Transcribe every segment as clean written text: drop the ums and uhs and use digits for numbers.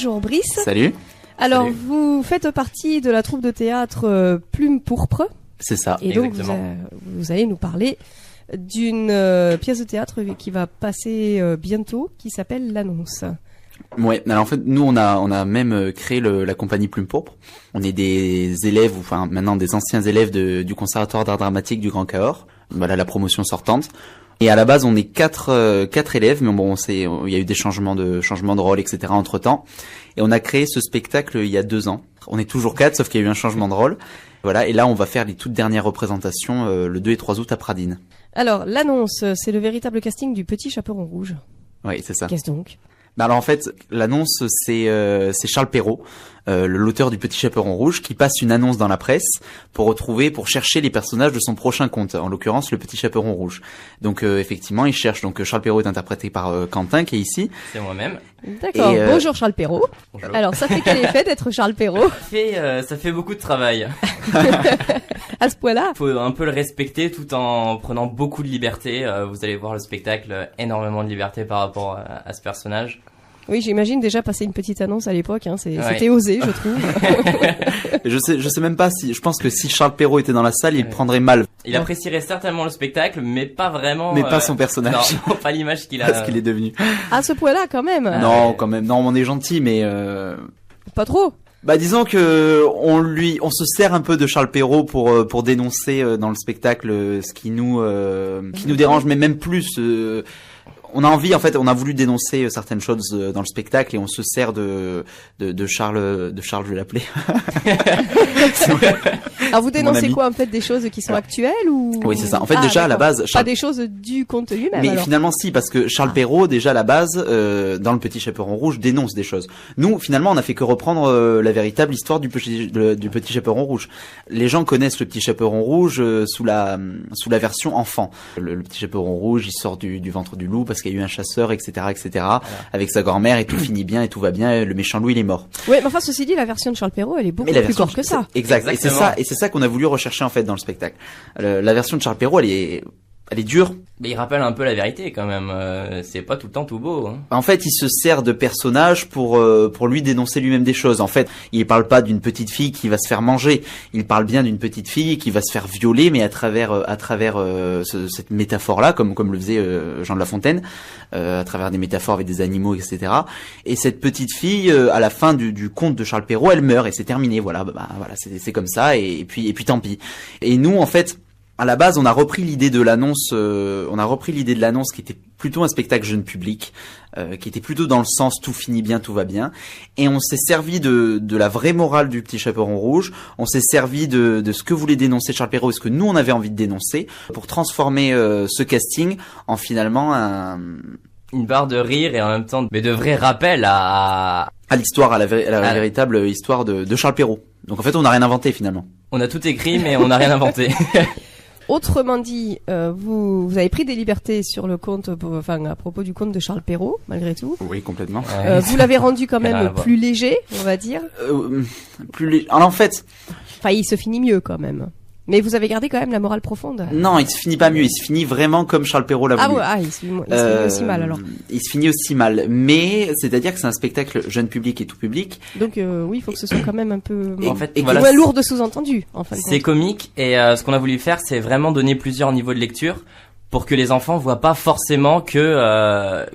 Bonjour Brice. Salut. Alors, Salut. vous faites partie de la troupe de théâtre Plume Pourpre. C'est ça. Et donc, vous allez nous parler d'une pièce de théâtre qui va passer bientôt, qui s'appelle L'Annonce. Ouais. Alors en fait, nous on a même créé la compagnie Plume Pourpre. On est des élèves, enfin maintenant des anciens élèves du Conservatoire d'art dramatique du Grand Cahors. Voilà la promotion sortante. Et à la base, on est quatre élèves, mais bon, il y a eu des changements de rôle, etc. entre temps. Et on a créé ce spectacle il y a 2 ans. On est toujours 4, sauf qu'il y a eu un changement de rôle. Voilà. Et là, on va faire les toutes dernières représentations le 2 et 3 août à Pradines. Alors, L'Annonce, c'est le véritable casting du Petit Chaperon Rouge. Oui, c'est ça. Qu'est-ce donc? Alors en fait, l'annonce c'est Charles Perrault, l'auteur du Petit Chaperon Rouge, qui passe une annonce dans la presse pour chercher les personnages de son prochain conte, en l'occurrence le Petit Chaperon Rouge. Donc effectivement, il cherche. Donc Charles Perrault est interprété par Quentin qui est ici. C'est moi-même. D'accord. Bonjour Charles Perrault. Bonjour. Alors ça fait quel effet d'être Charles Perrault? Ça fait beaucoup de travail. À ce point-là. Faut un peu le respecter tout en prenant beaucoup de liberté. Vous allez voir le spectacle, énormément de liberté par rapport à ce personnage. Oui, j'imagine déjà passer une petite annonce à l'époque, hein, c'était osé, je trouve. je sais même pas je pense que si Charles Perrault était dans la salle, il prendrait mal. Il apprécierait certainement le spectacle, mais pas vraiment. Mais pas son personnage. Non, pas l'image qu'il a. Parce qu'il est devenu. À ce point-là, quand même. Non, quand même. Non, on est gentil, mais pas trop. Bah disons que on se sert un peu de Charles Perrault pour dénoncer dans le spectacle ce qui nous dérange, mais même plus. On a envie, en fait, on a voulu dénoncer certaines choses dans le spectacle et on se sert de Charles, je vais l'appeler. Alors vous dénoncez quoi, en fait, des choses qui sont actuelles ou? Oui, c'est ça. En fait, déjà à la base, pas des choses du conte lui-même. Mais alors. finalement, si, parce que Charles Perrault, déjà à la base, dans le Petit Chaperon Rouge, dénonce des choses. Nous, finalement, on a fait que reprendre la véritable histoire du Petit Chaperon Rouge. Les gens connaissent le Petit Chaperon Rouge sous la version enfant. Le Petit Chaperon Rouge, il sort du ventre du loup parce qu'il y a eu un chasseur, etc., voilà. Avec sa grand-mère et tout finit bien et tout va bien. Le méchant loup, il est mort. Ouais, mais enfin, ceci dit, la version de Charles Perrault, elle est beaucoup plus courte que ça. Exact. Et c'est ça qu'on a voulu rechercher en fait dans le spectacle. La version de Charles Perrault, elle est dure. Mais il rappelle un peu la vérité quand même. C'est pas tout le temps tout beau. Hein. En fait, il se sert de personnages pour lui dénoncer lui-même des choses. En fait, il parle pas d'une petite fille qui va se faire manger. Il parle bien d'une petite fille qui va se faire violer, mais à travers cette métaphore-là, comme le faisait Jean de La Fontaine, à travers des métaphores avec des animaux, etc. Et cette petite fille, à la fin du conte de Charles Perrault, elle meurt et c'est terminé. Voilà, voilà, c'est comme ça. Et puis tant pis. Et nous, en fait. À la base, on a repris l'idée de l'annonce, qui était plutôt un spectacle jeune public, qui était plutôt dans le sens tout finit bien, tout va bien, et on s'est servi de la vraie morale du Petit Chaperon Rouge, on s'est servi de ce que voulait dénoncer Charles Perrault et ce que nous on avait envie de dénoncer pour transformer ce casting en finalement une barre de rire et en même temps mais de vrais rappels à l'histoire, à la véritable histoire de Charles Perrault. Donc en fait, on n'a rien inventé finalement. On a tout écrit, mais on n'a rien inventé. Autrement dit, vous avez pris des libertés sur le conte, à propos du conte de Charles Perrault, malgré tout. Oui, complètement. Vous l'avez rendu quand même plus léger, on va dire. Plus léger. Alors en fait, il se finit mieux quand même. Mais vous avez gardé quand même la morale profonde. Non, il se finit pas mieux. Il se finit vraiment comme Charles Perrault l'a voulu. Il se finit aussi mal alors. Il se finit aussi mal. Mais c'est-à-dire que c'est un spectacle jeune public et tout public. Donc oui, il faut que ce soit quand même un peu voilà, moins lourd de sous-entendus. En fin de compte. C'est comique et ce qu'on a voulu faire, c'est vraiment donner plusieurs niveaux de lecture pour que les enfants voient pas forcément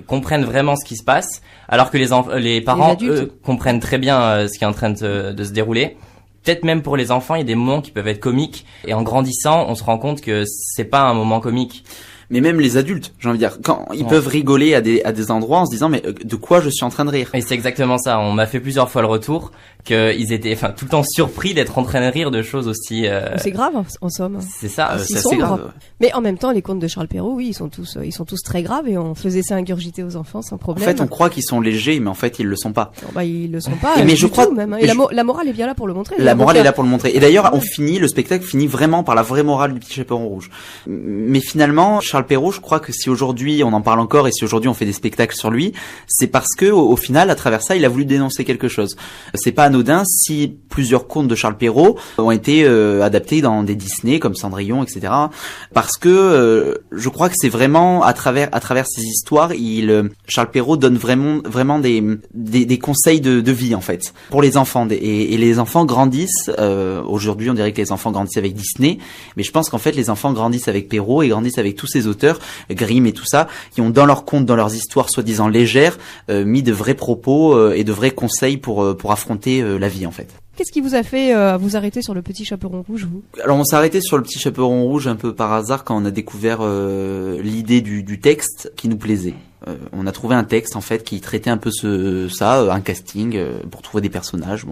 comprennent vraiment ce qui se passe, alors que les parents eux comprennent très bien ce qui est en train de se dérouler. Peut-être même pour les enfants, il y a des moments qui peuvent être comiques. Et en grandissant, on se rend compte que c'est pas un moment comique. Mais même les adultes, j'ai envie de dire, quand ils peuvent rigoler à des endroits en se disant mais de quoi je suis en train de rire. Et c'est exactement ça. On m'a fait plusieurs fois le retour qu'ils étaient, tout le temps surpris d'être en train de rire de choses aussi. C'est grave en somme. C'est ça. C'est assez grave. Mais en même temps, les contes de Charles Perrault, oui, ils sont tous très graves et on faisait ça ingurgiter aux enfants sans problème. En fait, on croit qu'ils sont légers, mais en fait, ils le sont pas. Ils le sont pas. Mais je crois même. Et la morale est bien là pour le montrer. La morale est là pour le montrer. Et d'ailleurs, le spectacle finit vraiment par la vraie morale du Petit Chaperon Rouge. Mais finalement, Charles Perrault, je crois que si aujourd'hui on en parle encore et si aujourd'hui on fait des spectacles sur lui, c'est parce que au final, à travers ça, il a voulu dénoncer quelque chose. C'est pas anodin si plusieurs contes de Charles Perrault ont été adaptés dans des Disney comme Cendrillon, etc. Parce que je crois que c'est vraiment à travers ces histoires, Charles Perrault donne vraiment des conseils de vie en fait pour les enfants et les enfants grandissent. Aujourd'hui, on dirait que les enfants grandissent avec Disney, mais je pense qu'en fait les enfants grandissent avec Perrault et grandissent avec tous ces auteurs, Grimm et tout ça, qui ont dans leurs contes, dans leurs histoires soi-disant légères, mis de vrais propos et de vrais conseils pour affronter la vie en fait. Qu'est-ce qui vous a fait vous arrêter sur le Petit Chaperon Rouge, vous ? Alors on s'est arrêté sur le Petit Chaperon Rouge un peu par hasard quand on a découvert l'idée du texte qui nous plaisait. On a trouvé un texte en fait qui traitait un peu un casting pour trouver des personnages,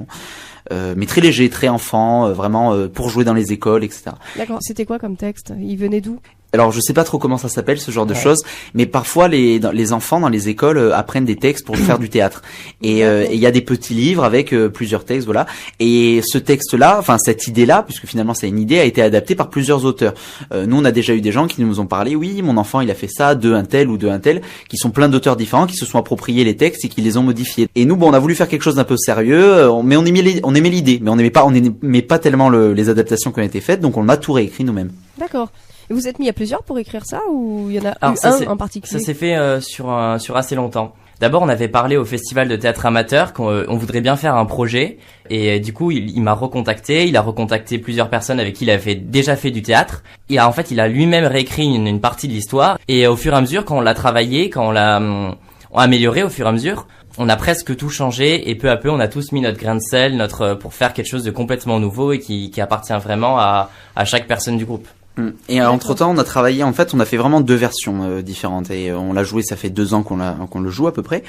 mais très léger, très enfant, vraiment pour jouer dans les écoles, etc. D'accord. C'était quoi comme texte ? Il venait d'où ? Alors je sais pas trop comment ça s'appelle ce genre de choses, mais parfois les enfants dans les écoles apprennent des textes pour faire du théâtre. Et il y a des petits livres avec plusieurs textes, voilà. Et ce texte-là, enfin cette idée-là, puisque finalement c'est une idée, a été adaptée par plusieurs auteurs. Nous on a déjà eu des gens qui nous ont parlé, oui, mon enfant il a fait ça de un tel ou de un tel, qui sont plein d'auteurs différents, qui se sont appropriés les textes et qui les ont modifiés. Et nous, on a voulu faire quelque chose d'un peu sérieux, mais on aimait l'idée, mais on n'aimait pas tellement les adaptations qui ont été faites, donc on a tout réécrit nous-mêmes. D'accord. Et vous êtes mis à plusieurs pour écrire ça ou il y en a un en particulier ? Ça s'est fait sur assez longtemps. D'abord, on avait parlé au festival de théâtre amateur qu'on voudrait bien faire un projet et du coup, il m'a recontacté, il a recontacté plusieurs personnes avec qui il avait déjà fait du théâtre et en fait, il a lui-même réécrit une partie de l'histoire et au fur et à mesure, quand on l'a travaillé, quand on l'a amélioré au fur et à mesure, on a presque tout changé et peu à peu, on a tous mis notre grain de sel, pour faire quelque chose de complètement nouveau et qui appartient vraiment à chaque personne du groupe. Et entre-temps, on a travaillé, en fait, on a fait vraiment 2 versions différentes et on l'a joué, ça fait 2 ans qu'on le joue à peu près.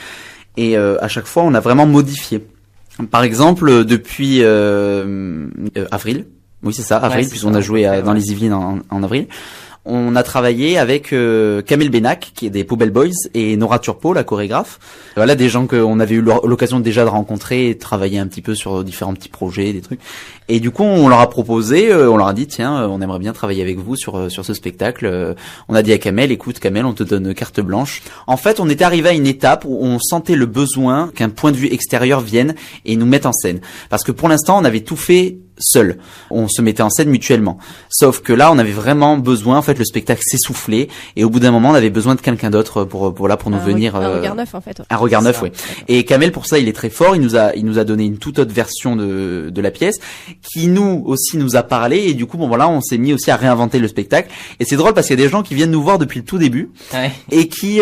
Et à chaque fois, on a vraiment modifié. Par exemple, depuis avril, oui c'est ça, avril, puisqu'on a joué dans les Yvelines en avril. On a travaillé avec Kamel Benak, qui est des Poubelle Boys, et Nora Turpo, la chorégraphe. Voilà, des gens qu'on avait eu l'occasion déjà de rencontrer et de travailler un petit peu sur différents petits projets, des trucs. Et du coup, on leur a proposé, on leur a dit, tiens, on aimerait bien travailler avec vous sur ce spectacle. On a dit à Kamel, écoute Kamel, on te donne carte blanche. En fait, on était arrivé à une étape où on sentait le besoin qu'un point de vue extérieur vienne et nous mette en scène. Parce que pour l'instant, on avait tout fait seul. On se mettait en scène mutuellement. Sauf que là, on avait vraiment besoin, en fait, le spectacle s'essoufflait et au bout d'un moment, on avait besoin de quelqu'un d'autre pour nous venir. Un regard neuf, en fait. Un regard neuf, oui. Et Kamel, pour ça, il est très fort. Il nous a donné une toute autre version de la pièce qui nous aussi nous a parlé et du coup, on s'est mis aussi à réinventer le spectacle. Et c'est drôle parce qu'il y a des gens qui viennent nous voir depuis le tout début et qui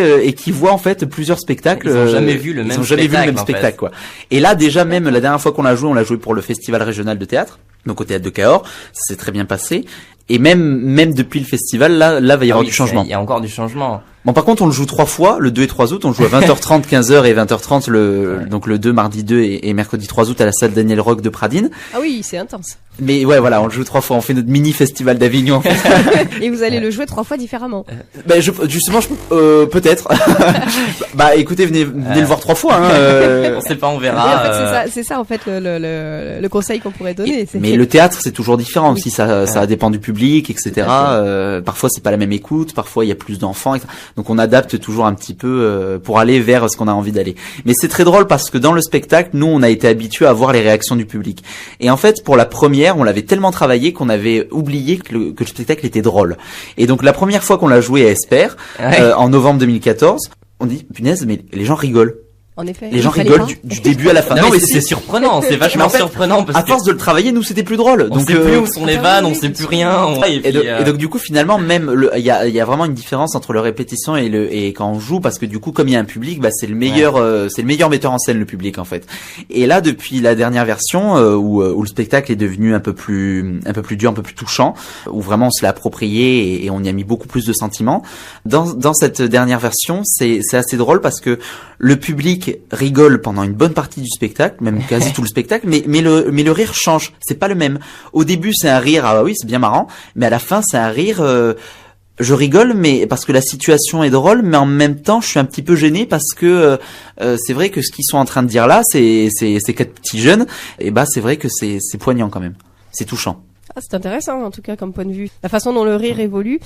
voient en fait plusieurs spectacles. Ils ont jamais vu le même spectacle, quoi. Et là, déjà, même la dernière fois qu'on l'a joué pour le Festival régional de théâtre. Donc au théâtre de Cahors, ça s'est très bien passé. Et même depuis le festival, là, va y avoir du changement. Il y a encore du changement. Bon, par contre, on le joue 3 fois, le 2 et 3 août. On joue à 20h30, 15h et 20h30 donc le 2, mardi 2 et mercredi 3 août à la salle Daniel Roch de Pradines. Ah oui, c'est intense. Mais ouais, voilà, on le joue 3 fois. On fait notre mini festival d'Avignon. Et vous allez le jouer 3 fois différemment. Justement, peut-être. Écoutez, venez le voir 3 fois, On sait pas, on verra. En fait, c'est ça, en fait, le conseil qu'on pourrait donner. Mais le théâtre, c'est toujours différent aussi. Ça dépend du public, etc. Parfois, c'est pas la même écoute. Parfois, il y a plus d'enfants, etc. Donc on adapte toujours un petit peu pour aller vers ce qu'on a envie d'aller. Mais c'est très drôle parce que dans le spectacle, nous on a été habitués à voir les réactions du public. Et en fait, pour la première, on l'avait tellement travaillé qu'on avait oublié que le spectacle était drôle. Et donc la première fois qu'on l'a joué à Esper, en novembre 2014, on dit punaise, mais les gens rigolent. En effet. Les gens rigolent du début à la fin. Non, mais c'est surprenant, c'est vachement surprenant parce à force de le travailler, nous c'était plus drôle. On sait plus où sont les vannes, on sait plus rien. Et donc du coup finalement même il y a vraiment une différence entre le répétition et quand on joue parce que du coup comme il y a un public, c'est le meilleur metteur en scène le public en fait. Et là depuis la dernière version où le spectacle est devenu un peu plus dur, un peu plus touchant, où vraiment on se l'a approprié et on y a mis beaucoup plus de sentiments. Dans cette dernière version, c'est assez drôle parce que le public rigole pendant une bonne partie du spectacle, même quasi tout le spectacle, mais le rire change, c'est pas le même. Au début, c'est un rire, ah bah oui, c'est bien marrant, mais à la fin, c'est un rire, je rigole, mais parce que la situation est drôle, mais en même temps, je suis un petit peu gêné parce que c'est vrai que ce qu'ils sont en train de dire là, c'est 4 petits jeunes, et c'est vrai que c'est poignant quand même, c'est touchant. Ah, c'est intéressant en tout cas comme point de vue, la façon dont le rire évolue.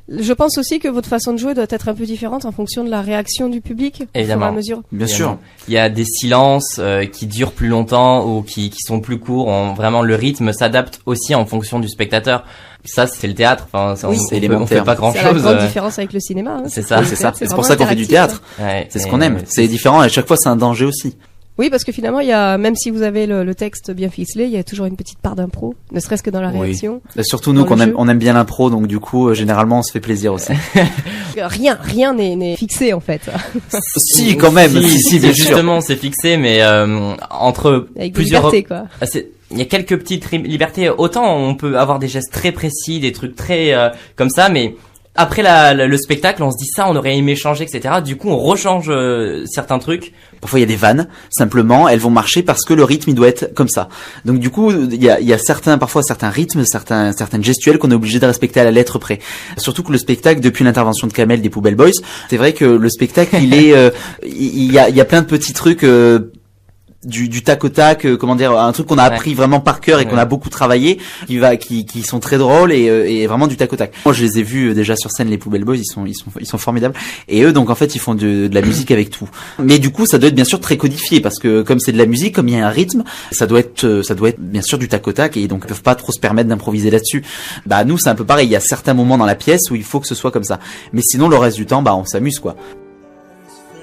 Je pense aussi que votre façon de jouer doit être un peu différente en fonction de la réaction du public. Évidemment. Au fur et à mesure. Bien sûr. Il y a des silences qui durent plus longtemps ou qui sont plus courts. Vraiment, le rythme s'adapte aussi en fonction du spectateur. Ça, c'est le théâtre. Enfin, on fait pas grand chose. C'est la grande différence avec le cinéma. Hein. C'est ça. C'est pour ça qu'on fait du théâtre. Ouais, c'est ce qu'on aime. C'est différent. À chaque fois, c'est un danger aussi. Oui, parce que finalement, il y a, même si vous avez le texte bien ficelé, il y a toujours une petite part d'impro, ne serait-ce que dans la réaction. Et surtout nous, on aime bien l'impro, donc du coup, généralement, on se fait plaisir aussi. Rien n'est fixé, en fait. Si, quand même. Si, bien sûr. Justement, c'est fixé, mais entre avec plusieurs... libertés, quoi. Il y a quelques petites libertés. Autant on peut avoir des gestes très précis, des trucs très comme ça, mais après le spectacle, on se dit ça, on aurait aimé changer, etc. Du coup, on rechange certains trucs. Parfois, il y a des vannes, simplement, elles vont marcher parce que le rythme, il doit être comme ça. Donc, du coup, il y a parfois certains rythmes, certaines gestuelles qu'on est obligé de respecter à la lettre près. Surtout que le spectacle, depuis l'intervention de Kamel des Poubelle Boys, c'est vrai que le spectacle, il y a plein de petits trucs, du tac au tac, comment dire, un truc qu'on a appris vraiment par cœur et qu'on a beaucoup travaillé, qui sont très drôles et vraiment du tac au tac. Moi, je les ai vus déjà sur scène, les Poubelle Boys, ils sont formidables. Et eux, donc en fait, ils font de la musique avec tout. Mais du coup, ça doit être bien sûr très codifié parce que comme c'est de la musique, comme il y a un rythme, ça doit être bien sûr du tac au tac et donc ils peuvent pas trop se permettre d'improviser là-dessus. Bah nous, c'est un peu pareil. Il y a certains moments dans la pièce où il faut que ce soit comme ça. Mais sinon, le reste du temps, on s'amuse quoi.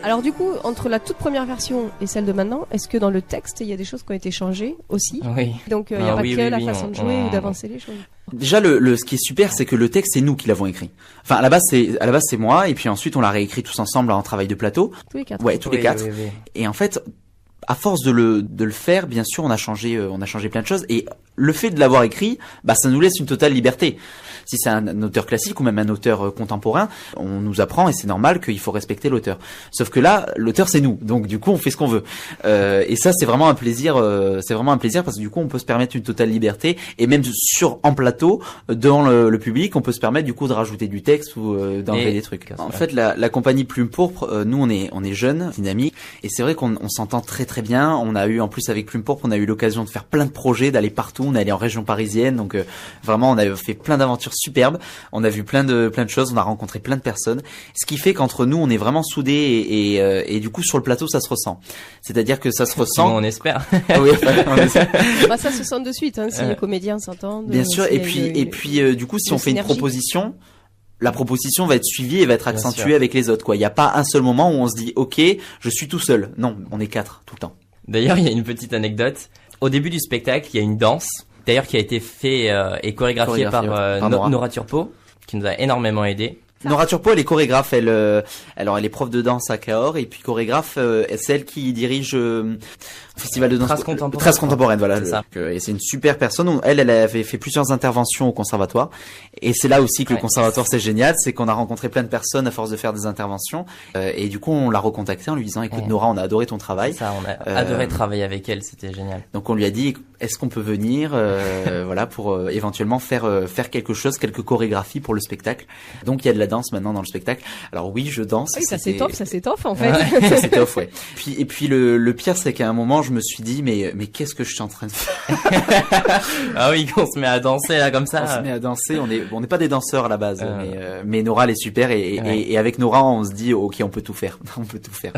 Alors du coup, entre la toute première version et celle de maintenant, est-ce que dans le texte, il y a des choses qui ont été changées aussi? Oui. Donc il n'y a pas que la façon de jouer ou d'avancer les choses. Déjà, ce qui est super, c'est que le texte, c'est nous qui l'avons écrit. Enfin, à la base, c'est moi, et puis ensuite, on l'a réécrit tous ensemble en travail de plateau. Tous les quatre. Ouais, tous les quatre. Oui. Et en fait, à force de le faire, bien sûr, on a changé plein de choses. Et le fait de l'avoir écrit, ça nous laisse une totale liberté. Si c'est un auteur classique ou même un auteur contemporain, on nous apprend et c'est normal qu'il faut respecter l'auteur. Sauf que là, l'auteur c'est nous, donc du coup on fait ce qu'on veut. Et ça c'est vraiment un plaisir. Parce que du coup on peut se permettre une totale liberté et même en plateau devant le public, on peut se permettre du coup de rajouter du texte ou d'enlever des trucs. En fait, la compagnie Plume Pourpre, nous on est jeunes, dynamiques, et c'est vrai qu'on s'entend très très bien. On a eu en plus avec Plume Pourpre, on a eu l'occasion de faire plein de projets, d'aller partout. On est allé en région parisienne, donc vraiment on a fait plein d'aventures superbes. On a vu plein de choses, on a rencontré plein de personnes. Ce qui fait qu'entre nous, on est vraiment soudés et du coup sur le plateau, ça se ressent. C'est-à-dire que ça se ressent. On espère. Oui, on espère. Ça se sent de suite, si les comédiens s'entendent. Bien sûr. Et puis, du coup, si on fait une proposition, la proposition va être suivie et va être accentuée avec les autres, quoi. Il n'y a pas un seul moment où on se dit, OK, je suis tout seul. Non, on est 4 tout le temps. D'ailleurs, il y a une petite anecdote. Au début du spectacle, il y a une danse. D'ailleurs, qui a été fait et chorégraphiée par Nora Turpo, qui nous a énormément aidé. Nora Turpo, elle est chorégraphe, elle est prof de danse à Cahors et puis chorégraphe, c'est elle qui dirige festival de danse Trace contemporaine, voilà. Et c'est une super personne. Elle avait fait plusieurs interventions au conservatoire et c'est là aussi que le conservatoire c'est génial, c'est qu'on a rencontré plein de personnes à force de faire des interventions et du coup on l'a recontactée en lui disant écoute Nora, on a adoré ton travail. Ça, on a adoré travailler avec elle, c'était génial. Donc on lui a dit est-ce qu'on peut venir voilà pour éventuellement faire quelque chose, quelques chorégraphies pour le spectacle. Donc il y a de la danse maintenant dans le spectacle. Alors oui, je danse. Oui, ça s'étoffe en fait. Ça s'étoffe, ouais. Et puis le pire c'est qu'à un moment je me suis dit mais qu'est-ce que je suis en train de faire? Ah oui, on se met à danser là comme ça. On se met à danser, on n'est pas des danseurs à la base, mais Nora elle est super et avec Nora on se dit OK, on peut tout faire. On peut tout faire.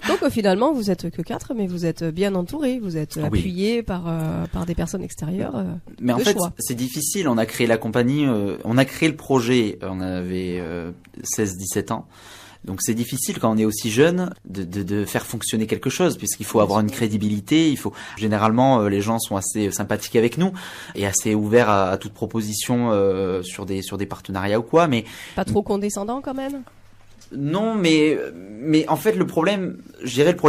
Donc finalement vous êtes que 4 mais vous êtes bien entourés, vous êtes appuyés par des personnes extérieures. Mais en fait c'est difficile, on a créé la compagnie, on a créé le projet, on avait 16-17 ans. Donc c'est difficile quand on est aussi jeune de faire fonctionner quelque chose puisqu'il faut avoir une crédibilité, généralement les gens sont assez sympathiques avec nous et assez ouverts à toute proposition sur des partenariats ou quoi, mais pas trop condescendant quand même. Non, mais en fait le problème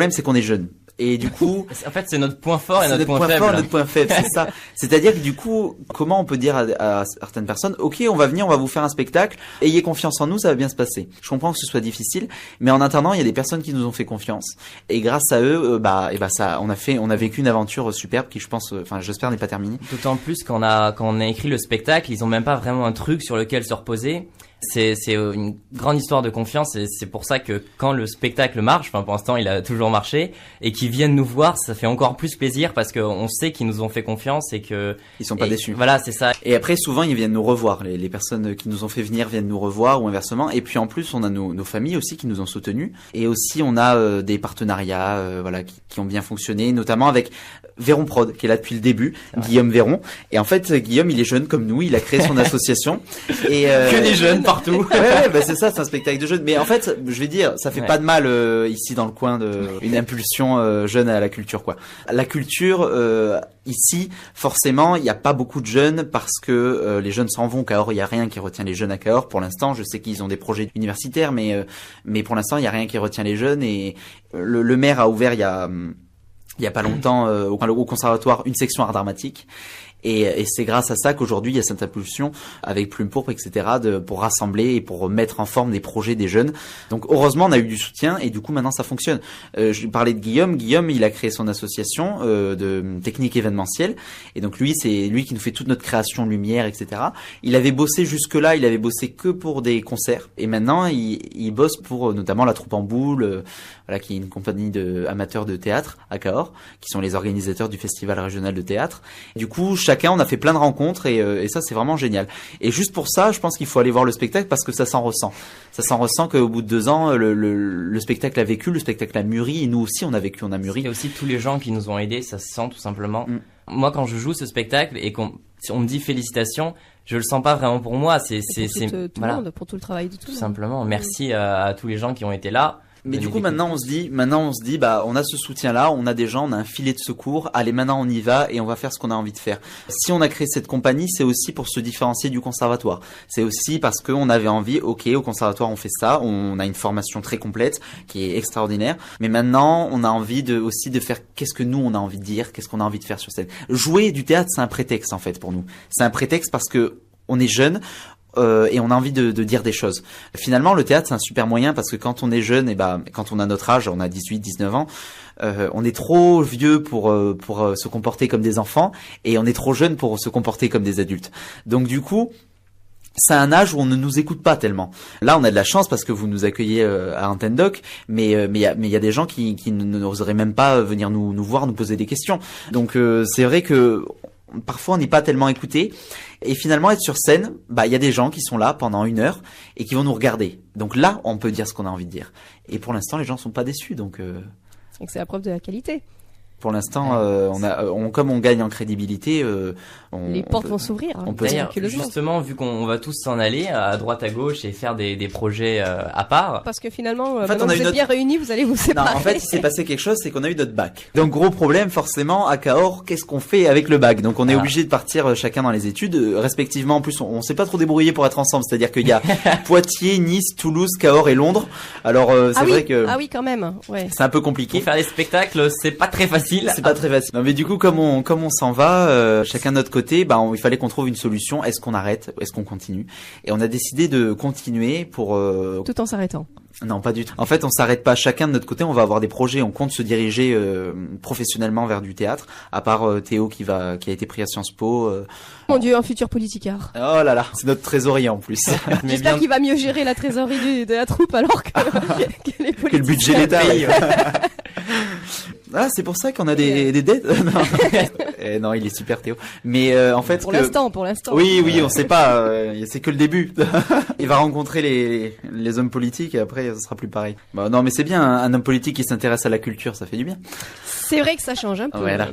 c'est qu'on est jeune. Et du coup, en fait, c'est notre point fort et notre point faible. Notre point faible, c'est ça. C'est-à-dire que du coup, comment on peut dire à certaines personnes, OK, on va venir, on va vous faire un spectacle, ayez confiance en nous, ça va bien se passer. Je comprends que ce soit difficile, mais en attendant, il y a des personnes qui nous ont fait confiance. Et grâce à eux, on a vécu une aventure superbe qui, je pense, j'espère n'est pas terminée. D'autant plus quand on a écrit le spectacle, ils ont même pas vraiment un truc sur lequel se reposer. C'est une grande histoire de confiance et c'est pour ça que quand le spectacle marche, enfin pour l'instant il a toujours marché, et qu'ils viennent nous voir, ça fait encore plus plaisir parce qu'on sait qu'ils nous ont fait confiance et que ils sont pas déçus. Voilà, c'est ça. Et après souvent ils viennent nous revoir, les personnes qui nous ont fait venir viennent nous revoir ou inversement. Et puis en plus on a nos familles aussi qui nous ont soutenus, et aussi on a des partenariats voilà qui ont bien fonctionné, notamment avec Véron Prod qui est là depuis le début, Guillaume Véron. Et en fait Guillaume il est jeune comme nous, il a créé son association et que des jeunes partout. Ouais, bah c'est ça, c'est un spectacle de jeunes. Mais en fait, je vais dire, ça fait pas de mal ici dans le coin une impulsion jeune à la culture, quoi. La culture ici, forcément, il n'y a pas beaucoup de jeunes parce que les jeunes s'en vont. Cahors, il y a rien qui retient les jeunes à Cahors pour l'instant. Je sais qu'ils ont des projets universitaires, mais pour l'instant, il y a rien qui retient les jeunes. Et le maire a ouvert il y a pas longtemps au conservatoire une section art dramatique. Et c'est grâce à ça qu'aujourd'hui il y a cette impulsion avec Plume Pourpre, etc. pour rassembler et pour mettre en forme des projets des jeunes. Donc heureusement on a eu du soutien et du coup maintenant ça fonctionne. Je parlais de Guillaume. Guillaume il a créé son association de technique événementielle et donc lui c'est lui qui nous fait toute notre création lumière, etc. Il avait bossé jusque-là, il avait bossé que pour des concerts et maintenant il bosse pour notamment la Troupe en Boule, voilà qui est une compagnie amateurs de théâtre à Cahors, qui sont les organisateurs du festival régional de théâtre. Et du coup chacun, on a fait plein de rencontres et ça c'est vraiment génial. Et juste pour ça, je pense qu'il faut aller voir le spectacle parce que ça s'en ressent. Ça s'en ressent qu'au bout de 2 ans, le spectacle a vécu, le spectacle a mûri et nous aussi on a vécu, on a mûri. Il y a aussi tous les gens qui nous ont aidés, ça se sent tout simplement. Moi quand je joue ce spectacle et qu'on me dit félicitations, je le sens pas vraiment pour moi, c'est tout le monde, pour tout le travail de tout le monde. Tout simplement, merci à tous les gens qui ont été là. Mais du coup, maintenant on se dit, bah, on a ce soutien-là, on a des gens, on a un filet de secours. Allez, maintenant on y va et on va faire ce qu'on a envie de faire. Si on a créé cette compagnie, c'est aussi pour se différencier du conservatoire. C'est aussi parce qu'on avait envie, ok, au conservatoire on fait ça, on a une formation très complète qui est extraordinaire. Mais maintenant, on a envie aussi de faire qu'est-ce que nous on a envie de dire, qu'est-ce qu'on a envie de faire sur scène. Jouer du théâtre, c'est un prétexte en fait pour nous. C'est un prétexte parce que on est jeune. Et on a envie de dire des choses. Finalement, le théâtre, c'est un super moyen parce que quand on est jeune, et quand on a notre âge, on a 18, 19 ans, on est trop vieux pour se comporter comme des enfants et on est trop jeune pour se comporter comme des adultes. Donc du coup, c'est un âge où on ne nous écoute pas tellement. Là, on a de la chance parce que vous nous accueillez à Antenne Doc, mais il y a des gens qui n'oseraient même pas venir nous voir, nous poser des questions. Donc c'est vrai que parfois on n'est pas tellement écouté et finalement être sur scène, bah il y a des gens qui sont là pendant 1 heure et qui vont nous regarder. Donc là, on peut dire ce qu'on a envie de dire. Et pour l'instant, les gens sont pas déçus, donc c'est la preuve de la qualité. Pour l'instant, comme on gagne en crédibilité, les portes vont s'ouvrir. On peut dire justement, vu qu'on va tous s'en aller à droite à gauche et faire des projets à part. Parce que finalement, en fait, vous êtes bien réunis, vous allez vous séparer. Non, en fait, il s'est passé quelque chose, c'est qu'on a eu notre bac. Donc gros problème, forcément, à Cahors, qu'est-ce qu'on fait avec le bac? Donc on est obligé de partir chacun dans les études, respectivement. En plus, on s'est pas trop débrouillé pour être ensemble, c'est-à-dire qu'il y a Poitiers, Nice, Toulouse, Cahors et Londres. Alors c'est vrai que quand même, ouais. C'est un peu compliqué. Pour faire des spectacles, c'est pas très facile. C'est pas très facile. Non, mais du coup, comme on s'en va, chacun de notre côté, il fallait qu'on trouve une solution. Est-ce qu'on arrête? Est-ce qu'on continue? Et on a décidé de continuer pour tout en s'arrêtant. Non, pas du tout. En fait, on s'arrête pas. Chacun de notre côté, on va avoir des projets. On compte se diriger professionnellement vers du théâtre. À part Théo qui a été pris à Sciences Po. Mon Dieu, un futur politicard. Oh là là, c'est notre trésorier en plus. J'espère qu'il va mieux gérer la trésorerie de la troupe alors que les politiciens. Que le budget d'État. Ah, c'est pour ça qu'on a des dettes. Non. Non, il est super Théo. Mais en fait, pour l'instant. Oui, on sait pas. C'est que le début. Il va rencontrer les hommes politiques et après, ce sera plus pareil. Bah, non, mais c'est bien un homme politique qui s'intéresse à la culture, ça fait du bien. C'est vrai que ça change un peu. Voilà.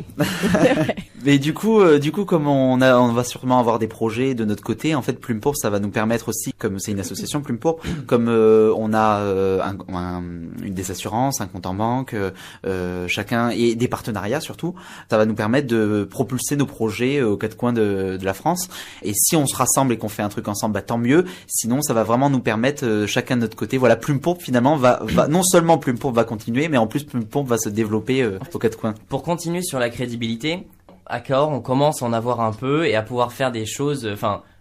Mais du coup, comme on va sûrement avoir des projets de notre côté, en fait, Plume Pourpre, ça va nous permettre aussi, comme c'est une association Plume Pourpre, comme on a des assurances, un compte en banque, chacun et des partenariats surtout, ça va nous permettre de propulser nos projets aux 4 coins de la France. Et si on se rassemble et qu'on fait un truc ensemble, bah tant mieux. Sinon, ça va vraiment nous permettre chacun de notre côté. Voilà, Plume Pourpre finalement va non seulement Plume Pourpre va continuer, mais en plus Plume Pourpre va se développer aux 4 coins. Pour continuer sur la crédibilité, à Cahors, on commence à en avoir un peu et à pouvoir faire des choses,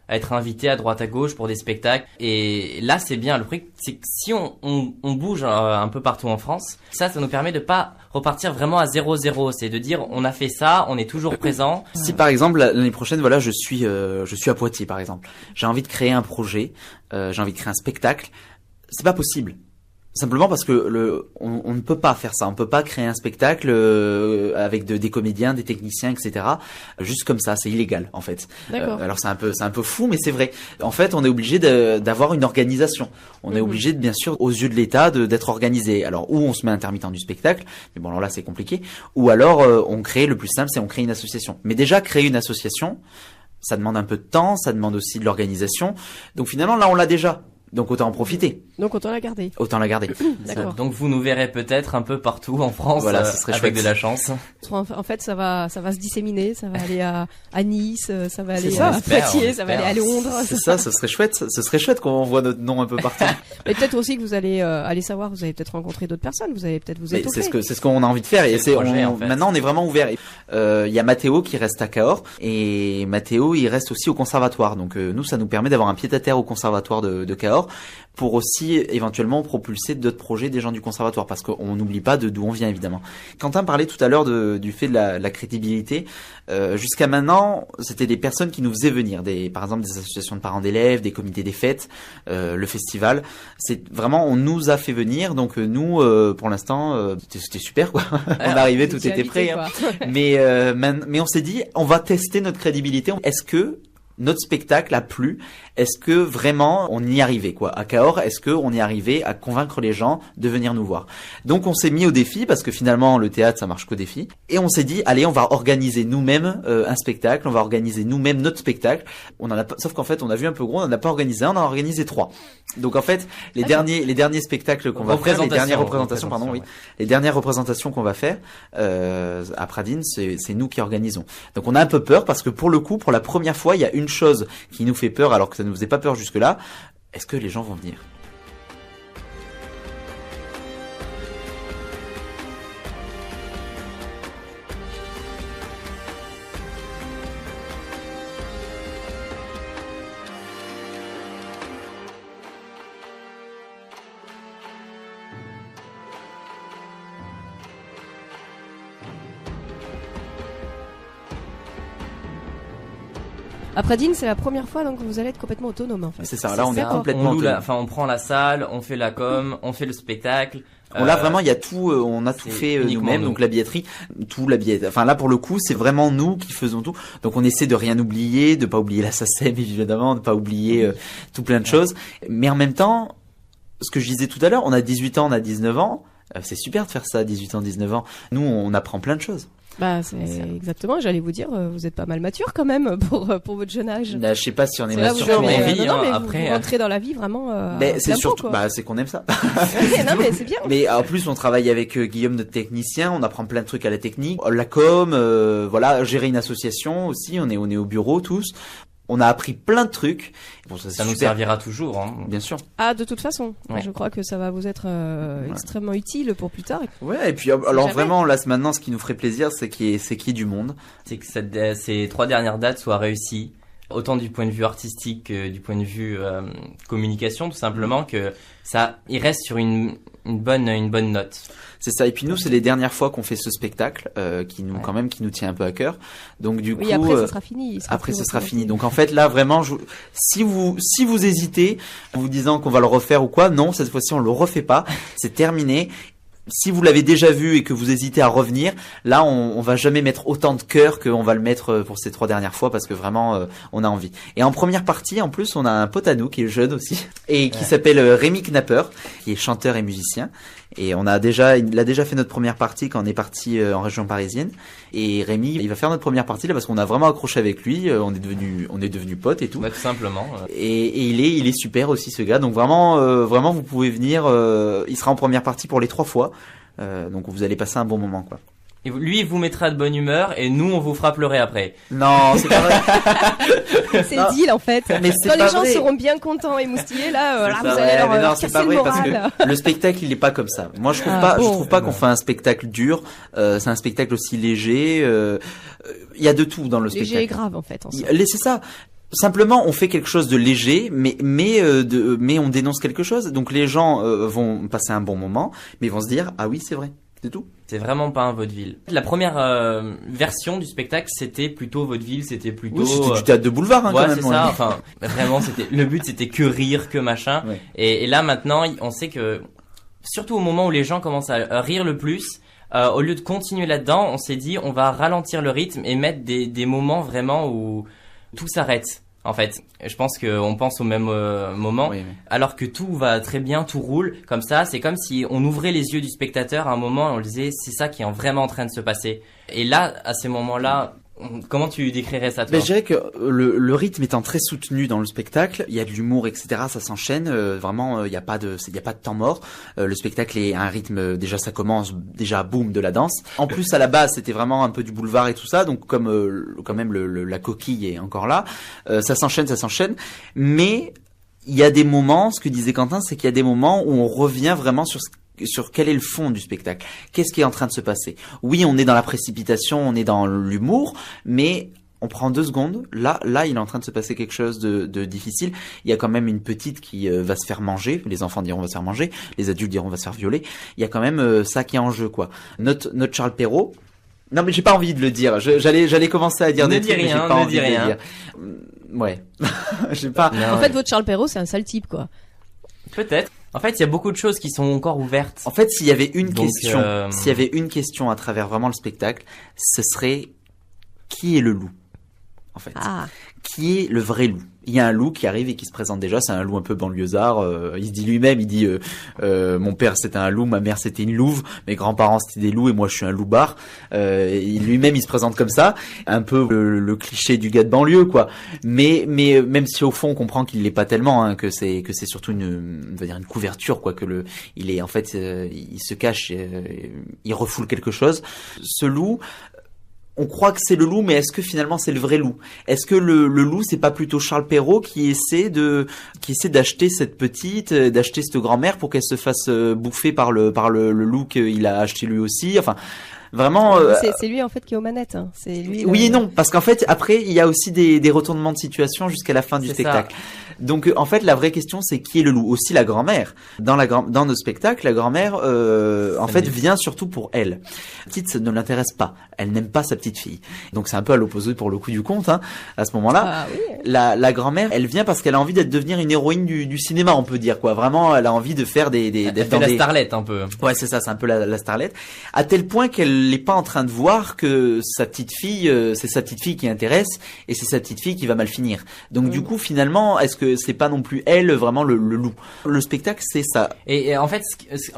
être invité à droite à gauche pour des spectacles. Et là, c'est bien. Le truc, c'est que si on bouge un peu partout en France, ça nous permet de pas repartir vraiment à 0-0. C'est de dire, on a fait ça, on est toujours présent. Si par exemple l'année prochaine, voilà, je suis à Poitiers par exemple, j'ai envie de créer un projet, j'ai envie de créer un spectacle, c'est pas possible. Simplement parce que on ne peut pas faire ça. On peut pas créer un spectacle avec des comédiens, des techniciens, etc. Juste comme ça, c'est illégal en fait. Alors c'est un peu fou, mais c'est vrai. En fait, on est obligé d'avoir une organisation. On est obligé, bien sûr, aux yeux de l'État, d'être organisé. Alors ou on se met intermittent du spectacle, mais bon alors là c'est compliqué. Ou alors on crée, le plus simple, c'est on crée une association. Mais déjà créer une association, ça demande un peu de temps, ça demande aussi de l'organisation. Donc finalement là on l'a déjà. Donc autant en profiter. Donc autant la garder. Autant la garder. D'accord. Donc vous nous verrez peut-être un peu partout en France, voilà, ce serait avec chouette. de la chance. En fait, ça va se disséminer, ça va aller à Nice, ça va aller ça, à Poitiers, ça va aller à Londres. C'est ça, ce serait chouette. Ce serait chouette qu'on voit notre nom un peu partout. Mais peut-être aussi que vous allez savoir, vous allez peut-être rencontrer d'autres personnes, vous allez peut-être vous étoffer. C'est ce qu'on a envie de faire. Et en fait. Maintenant, on est vraiment ouvert. Il y a Mathéo qui reste à Cahors et Mathéo, il reste aussi au conservatoire. Donc nous, ça nous permet d'avoir un pied-à-terre au conservatoire de Cahors pour aussi éventuellement propulser d'autres projets des gens du conservatoire, parce qu'on n'oublie pas d'où on vient évidemment. Quentin parlait tout à l'heure du fait de la crédibilité. Jusqu'à maintenant, c'était des personnes qui nous faisaient venir, par exemple des associations de parents d'élèves, des comités des fêtes, le festival. C'est vraiment, on nous a fait venir, donc nous, pour l'instant, c'était super quoi. On arrivait, tout était prêt. Hein. Mais on s'est dit, on va tester notre crédibilité. Est-ce que notre spectacle a plu? Est-ce que vraiment on y arrivait quoi? À Cahors, est-ce que on y arrivait à convaincre les gens de venir nous voir? Donc on s'est mis au défi, parce que finalement le théâtre ça marche qu'au défi, et on s'est dit allez, on va organiser nous-mêmes un spectacle, on va organiser nous-mêmes notre spectacle. On en a pas, sauf qu'en fait on a vu un peu gros, on en a pas organisé un, on en a organisé 3. Donc en fait les derniers spectacles qu'on va faire, les dernières représentations, pardon, oui, les dernières représentations qu'on va faire à Pradines, c'est nous qui organisons. Donc on a un peu peur, parce que pour le coup, pour la première fois, il y a une chose qui nous fait peur alors que ça ne nous faisait pas peur jusque-là. Est-ce que les gens vont venir? À Pradines, c'est la première fois donc vous allez être complètement autonome en fait. C'est ça, là on est complètement autonome. On prend la salle, on fait la com, on fait le spectacle. Là vraiment il y a tout, on a tout fait nous-mêmes, donc la billetterie, enfin là pour le coup c'est vraiment nous qui faisons tout. Donc on essaie de rien oublier, de pas oublier la SACEM évidemment, de pas oublier tout plein de choses. Mais en même temps, ce que je disais tout à l'heure, on a 18 ans, on a 19 ans, c'est super de faire ça à 18 ans, 19 ans. Nous on apprend plein de choses. Bah c'est exactement, j'allais vous dire, vous êtes pas mal mature quand même pour votre jeune âge. Là, je sais pas si on est mature, mais après vous rentrez dans la vie vraiment. C'est surtout, c'est qu'on aime ça. Non mais c'est bien. Mais en plus on travaille avec Guillaume, notre technicien, on apprend plein de trucs à la technique, la com, voilà, gérer une association aussi, on est au bureau tous. On a appris plein de trucs. Bon, ça nous servira toujours, hein. Bien sûr. Ah, de toute façon. Ouais. Je crois que ça va vous être extrêmement utile pour plus tard. Ouais, et puis alors vraiment, là, maintenant, ce qui nous ferait plaisir, c'est qu'il y ait du monde. C'est que ces 3 dernières dates soient réussies. Autant du point de vue artistique que du point de vue communication, tout simplement, que il reste sur une bonne note. C'est ça. Et puis nous, c'est les dernières fois qu'on fait ce spectacle qui nous tient un peu à cœur. Donc du coup, après ça sera fini. Après ce sera fini. Donc en fait là vraiment, si vous hésitez en vous disant qu'on va le refaire ou quoi, non, cette fois-ci on le refait pas. C'est terminé. Si vous l'avez déjà vu et que vous hésitez à revenir, là on va jamais mettre autant de cœur qu'on va le mettre pour ces 3 dernières fois, parce que vraiment on a envie. Et en première partie, en plus, on a un pote à nous qui est jeune aussi et qui s'appelle Rémi Knapper, qui est chanteur et musicien. Et il a déjà fait notre première partie quand on est parti en région parisienne. Et Rémi, il va faire notre première partie là parce qu'on a vraiment accroché avec lui. On est devenu potes et tout. Tout simplement. Et il est super aussi ce gars. Donc vraiment vous pouvez venir. Il sera en première partie pour les 3 fois. Donc vous allez passer un bon moment quoi. Et lui, il vous mettra de bonne humeur et nous, on vous fera pleurer après. Non, c'est pas vrai. C'est le deal en fait. Mais quand les gens seront bien contents et moustillés, là vous allez leur non, casser c'est pas vrai le parce moral. que le spectacle, il est pas comme ça. Moi, je trouve pas qu'on fait un spectacle dur. C'est un spectacle aussi léger. Il y a de tout dans le spectacle. Léger et grave en fait. C'est ça. Simplement, on fait quelque chose de léger, mais on dénonce quelque chose. Donc les gens vont passer un bon moment, mais ils vont se dire ah oui c'est vrai, c'est tout. C'est vraiment pas un vaudeville. La première version du spectacle, c'était plutôt vaudeville, c'était plutôt. Oui, c'était du théâtre de boulevard, hein, ouais, quand même. C'est ça. Enfin, vraiment, le but, c'était que rire, que machin. Ouais. Et là, maintenant, on sait que, surtout au moment où les gens commencent à rire le plus, au lieu de continuer là-dedans, on s'est dit, on va ralentir le rythme et mettre des moments vraiment où tout s'arrête. En fait, je pense qu'on pense au même moment, oui. Alors que tout va très bien, tout roule comme ça. C'est comme si on ouvrait les yeux du spectateur à un moment et on disait c'est ça qui est vraiment en train de se passer. Et là, à ces moments-là, comment tu décrirais ça, toi? Je dirais que le rythme étant très soutenu dans le spectacle, il y a de l'humour, etc. Ça s'enchaîne. Vraiment, il y a pas de temps mort. Le spectacle est à un rythme. Déjà, ça commence déjà boum de la danse. En plus, à la base, c'était vraiment un peu du boulevard et tout ça. Donc, comme quand même la coquille est encore là, ça s'enchaîne. Mais il y a des moments. Ce que disait Quentin, c'est qu'il y a des moments où on revient vraiment sur quel est le fond du spectacle. Qu'est-ce qui est en train de se passer? Oui, on est dans la précipitation, on est dans l'humour, mais on prend 2 secondes. Là, il est en train de se passer quelque chose de difficile. Il y a quand même une petite qui va se faire manger. Les enfants diront va se faire manger. Les adultes diront va se faire violer. Il y a quand même ça qui est en jeu, quoi. Notre Charles Perrault. Non, mais j'ai pas envie de le dire. J'allais commencer à dire des trucs, mais j'ai pas envie de le dire. Ouais. J'ai pas. Non, en fait, votre Charles Perrault, c'est un sale type, quoi. Peut-être. En fait, il y a beaucoup de choses qui sont encore ouvertes. En fait, s'il y avait une question à travers vraiment le spectacle, ce serait qui est le loup, en fait. Qui est le vrai loup? Il y a un loup qui arrive et qui se présente déjà, c'est un loup un peu banlieusard, il se dit lui-même, mon père c'était un loup, ma mère c'était une louve, mes grands-parents c'était des loups et moi je suis un loupard. Lui-même il se présente comme ça, un peu le cliché du gars de banlieue, quoi. Mais même si au fond on comprend qu'il l'est pas tellement, hein, que c'est surtout on va dire une couverture, quoi, il est en fait il se cache, il refoule quelque chose. Ce loup, on croit que c'est le loup, mais est-ce que finalement c'est le vrai loup? Est-ce que le loup, c'est pas plutôt Charles Perrault qui essaie d'acheter cette petite, d'acheter cette grand-mère pour qu'elle se fasse bouffer par le loup qu'il a acheté lui aussi? Enfin, vraiment. C'est lui en fait qui est aux manettes. Hein. C'est lui. Oui et non, parce qu'en fait après il y a aussi des retournements de situation jusqu'à la fin du spectacle. Ça. Donc en fait la vraie question c'est qui est le loup? Aussi la grand-mère. Dans nos spectacles, la grand-mère en fait vient surtout pour elle. La petite ne l'intéresse pas. Elle n'aime pas sa petite fille. Donc c'est un peu à l'opposé pour le coup du conte. Hein. À ce moment-là, oui. la grand-mère, elle vient parce qu'elle a envie de devenir une héroïne du cinéma, on peut dire, quoi. Vraiment, elle a envie de faire d'être dans la starlette un peu. Ouais, c'est ça, c'est un peu la starlette. À tel point qu'elle n'est pas en train de voir que sa petite fille, c'est sa petite fille qui intéresse et c'est sa petite fille qui va mal finir. Donc du coup, finalement, est-ce que c'est pas non plus elle vraiment le loup? Le spectacle, c'est ça. Et en fait,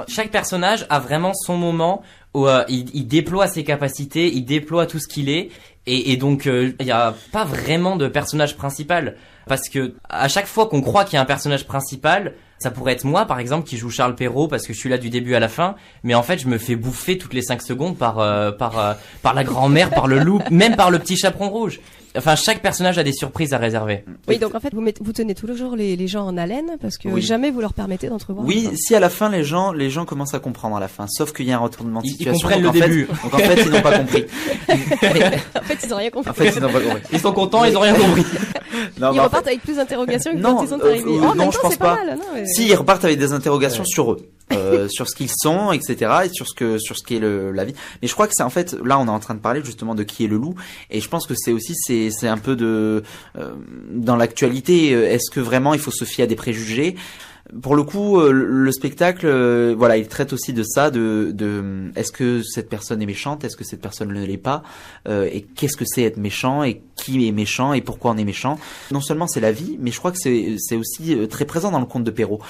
chaque personnage a vraiment son moment où il déploie ses capacités, il déploie tout ce qu'il est, et donc il y a pas vraiment de personnage principal, parce que à chaque fois qu'on croit qu'il y a un personnage principal, ça pourrait être moi par exemple qui joue Charles Perrault parce que je suis là du début à la fin, mais en fait je me fais bouffer toutes les 5 secondes par la grand-mère, par le loup, même par le petit chaperon rouge. Enfin, chaque personnage a des surprises à réserver. Oui, donc en fait, vous tenez toujours les gens en haleine parce que jamais vous leur permettez d'entrevoir. Oui, si à la fin les gens commencent à comprendre à la fin, sauf qu'il y a un retournement de situation. Ils comprennent le début. Donc en fait, ils n'ont pas compris. En fait, ils n'ont rien compris. En fait, ils n'ont pas compris. Ils sont contents, ils n'ont rien compris. Non, ils repartent avec plus d'interrogations que quand ils sont arrivés. Non, je pense pas. Si, ils repartent avec des interrogations sur eux. Sur ce qu'ils sont, etc., et sur ce qu'est la vie. Mais je crois que c'est en fait, là, on est en train de parler justement de qui est le loup, et je pense que c'est un peu dans l'actualité. Est-ce que vraiment il faut se fier à des préjugés? Pour le coup, le spectacle, il traite aussi de ça, de est-ce que cette personne est méchante, est-ce que cette personne ne l'est pas, et qu'est-ce que c'est être méchant, et qui est méchant, et pourquoi on est méchant. Non seulement c'est la vie, mais je crois que c'est aussi très présent dans le conte de Perrault.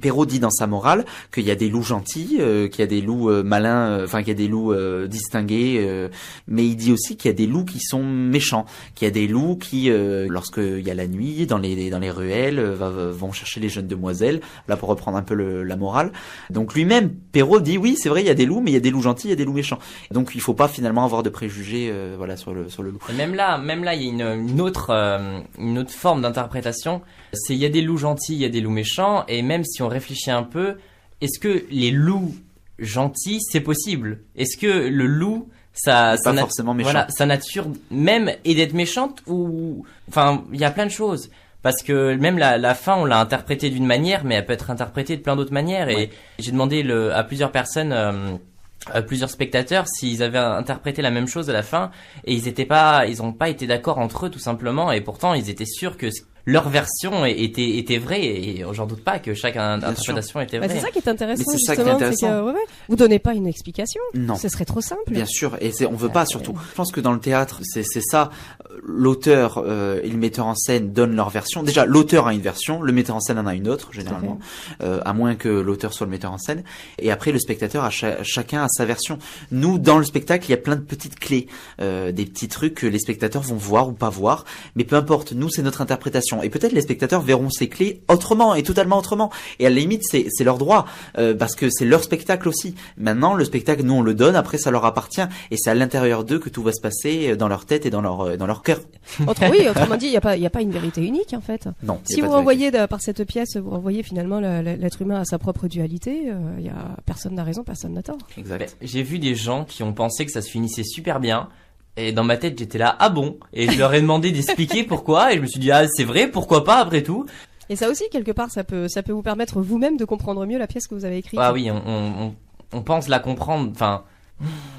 Perrault dit dans sa morale qu'il y a des loups gentils, qu'il y a des loups malins, qu'il y a des loups distingués, mais il dit aussi qu'il y a des loups qui sont méchants, qu'il y a des loups qui, lorsqu'il y a la nuit, dans les ruelles, vont chercher les jeunes demoiselles. Là, pour reprendre un peu la morale. Donc lui-même, Perrault dit oui, c'est vrai, il y a des loups, mais il y a des loups gentils, il y a des loups méchants. Donc il faut pas finalement avoir de préjugés, sur le loup. Et même là, il y a une autre forme d'interprétation. C'est il y a des loups gentils, il y a des loups méchants, et même si on réfléchit un peu, est-ce que les loups gentils, c'est possible? Est-ce que le loup pas forcément méchant. Voilà, sa nature même est d'être méchante ou, enfin, il y a plein de choses. Parce que même la fin, on l'a interprétée d'une manière, mais elle peut être interprétée de plein d'autres manières. Et j'ai demandé à plusieurs personnes, à plusieurs spectateurs, s'ils avaient interprété la même chose à la fin, et ils ont pas été d'accord entre eux, tout simplement. Et pourtant, ils étaient sûrs que leur version était vraie, et j'en doute pas que chaque interprétation était vraie. C'est ça qui est intéressant, c'est justement, ça qui est intéressant. Vous donnez pas une explication. Non. Ce serait trop simple. Bien sûr, et on veut pas surtout. Je pense que dans le théâtre, c'est ça. L'auteur et le metteur en scène donnent leur version. Déjà, l'auteur a une version, le metteur en scène en a une autre, généralement, à moins que l'auteur soit le metteur en scène. Et après, le spectateur chacun a sa version. Nous, dans le spectacle, il y a plein de petites clés, des petits trucs que les spectateurs vont voir ou pas voir, mais peu importe. Nous, c'est notre interprétation. Et peut-être les spectateurs verront ces clés autrement et totalement autrement. Et à la limite, c'est leur droit, parce que c'est leur spectacle aussi. Maintenant, le spectacle, nous, on le donne. Après, ça leur appartient, et c'est à l'intérieur d'eux que tout va se passer, dans leur tête et dans leur cœur. Autrement dit, il y a pas une vérité unique, en fait. Non. Si vous renvoyez par cette pièce, vous renvoyez finalement l'être humain à sa propre dualité. Il y a personne n'a raison, personne n'a tort. Exact. J'ai vu des gens qui ont pensé que ça se finissait super bien. Et dans ma tête, j'étais là, ah bon? Et je leur ai demandé d'expliquer pourquoi. Et je me suis dit, ah, c'est vrai, pourquoi pas, après tout? Et ça aussi, quelque part, ça peut vous permettre vous-même de comprendre mieux la pièce que vous avez écrite. Ah oui, on pense la comprendre, enfin,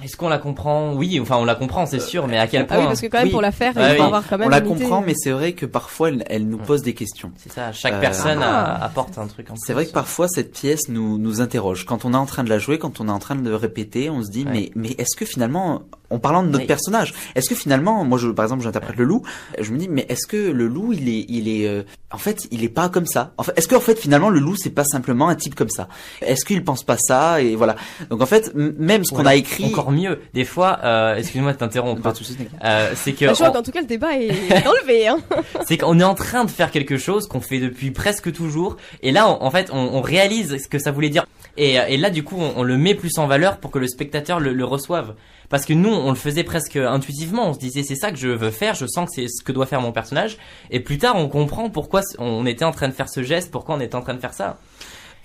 est-ce qu'on la comprend? Oui, enfin, on la comprend, c'est sûr, mais à quel point? Ah oui, parce que quand même, pour la faire, il faut avoir quand même on la une idée. comprend, mais c'est vrai que parfois, elle nous pose des questions. C'est ça, chaque personne apporte un truc en plus. C'est vrai que parfois, cette pièce nous interroge. Quand on est en train de la jouer, quand on est en train de le répéter, on se dit, mais est-ce que finalement, en parlant de notre personnage, est-ce que finalement, moi, par exemple, j'interprète le loup, je me dis, mais est-ce que le loup, en fait, il est pas comme ça? En fait, est-ce que, en fait, finalement, le loup, c'est pas simplement un type comme ça? Est-ce qu'il pense pas ça? Et voilà. Donc, en fait, même ce qu'on a écrit. Encore mieux. Des fois, excuse-moi de t'interrompre. Pas de soucis. C'est que. Je vois qu'en tout cas, le débat est enlevé, hein. C'est qu'on est en train de faire quelque chose qu'on fait depuis presque toujours. Et là, en fait, on réalise ce que ça voulait dire. Et là, du coup, on le met plus en valeur pour que le spectateur le reçoive. Parce que nous, on le faisait presque intuitivement. On se disait, c'est ça que je veux faire. Je sens que c'est ce que doit faire mon personnage. Et plus tard, on comprend pourquoi on était en train de faire ce geste, pourquoi on était en train de faire ça.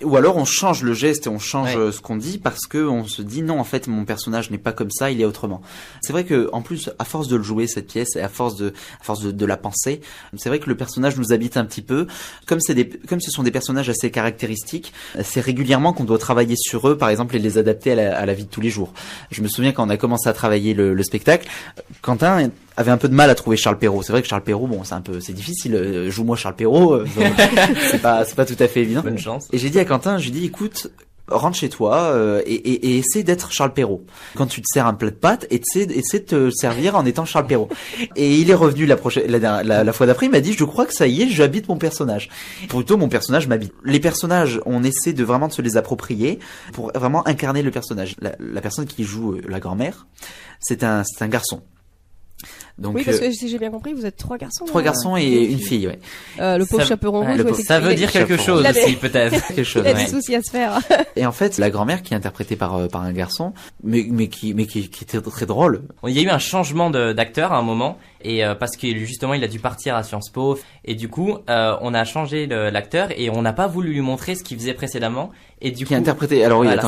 Ou alors on change le geste et on change ce qu'on dit parce que on se dit non, en fait mon personnage n'est pas comme ça, il est autrement. C'est vrai que en plus à force de le jouer cette pièce et à force de la penser, c'est vrai que le personnage nous habite un petit peu. Comme ce sont des personnages assez caractéristiques, c'est régulièrement qu'on doit travailler sur eux, par exemple, et les adapter à la vie de tous les jours. Je me souviens quand on a commencé à travailler le spectacle, Quentin avait un peu de mal à trouver Charles Perrault. C'est vrai que Charles Perrault, bon, c'est difficile. Joue-moi Charles Perrault, c'est pas tout à fait évident. Bonne chance. Et j'ai dit à Quentin, je lui ai dit, écoute, rentre chez toi et essaie d'être Charles Perrault. Quand tu te sers un plat de pâtes, essaie de te servir en étant Charles Perrault. Et il est revenu la fois d'après, il m'a dit, je crois que ça y est, j'habite mon personnage. Plutôt, mon personnage m'habite. Les personnages, on essaie vraiment de se les approprier pour vraiment incarner le personnage. La personne qui joue la grand-mère, c'est un garçon. Donc, oui, parce que si j'ai bien compris, vous êtes 3 garçons. 3 garçons et une fille, ouais. Le pauvre chaperon rouge. Ça veut dire quelque chose aussi, peut-être. Quelque chose. Il a des soucis à se faire. Et en fait, la grand-mère qui est interprétée par un garçon, mais qui était très drôle. Il y a eu un changement d'acteur à un moment, et parce que justement, il a dû partir à Sciences Po, et du coup, on a changé l'acteur et on n'a pas voulu lui montrer ce qu'il faisait précédemment. Et du coup, qui interprétait la grand-mère.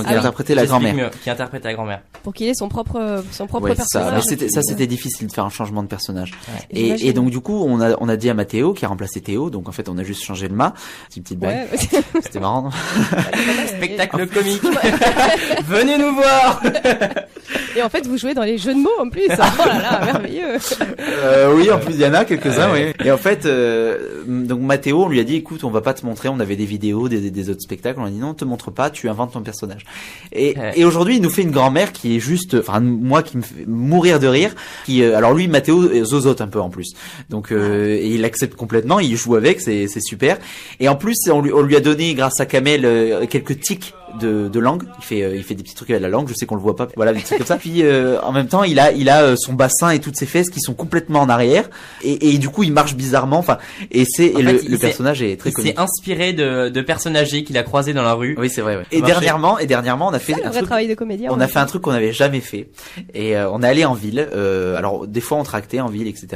Qui interprétait la grand-mère. Pour qu'il ait son propre personnage. C'était difficile de faire un changement de personnage. Ouais. Et donc du coup, on a dit à Mathéo qui a remplacé Théo, donc en fait on a juste changé le mât. Petite blague. Ouais. C'était marrant. Spectacle comique. Venez nous voir. Et en fait, vous jouez dans les jeux de mots en plus. Oh là là, merveilleux. Oui, en plus il y en a quelques-uns, oui. Et en fait, donc Mathéo, on lui a dit, écoute, on va pas te montrer. On avait des vidéos des autres spectacles. On a dit non, on te montre pas. Tu inventes ton personnage. Et aujourd'hui, il nous fait une grand-mère qui est juste, enfin moi qui me fait mourir de rire. Alors lui, Mathéo zozote un peu en plus. Donc et il accepte complètement. Il joue avec, c'est super. Et en plus, on lui a donné grâce à Kamel quelques tics de langue. Il fait des petits trucs avec la langue. Je sais qu'on le voit pas. Voilà, des trucs comme ça. Puis en même temps, il a son bassin et toutes ses fesses qui sont complètement en arrière. Et du coup, il marche bizarrement. Enfin, le personnage est très comique. Il s'est inspiré de personnes âgées qu'il a croisées dans la rue. Oui, c'est vrai. Ouais. Et dernièrement, on a fait un vrai travail de comédien. On a fait un truc qu'on n'avait jamais fait. Et on est allé en ville. Alors des fois, on tractait en ville, etc.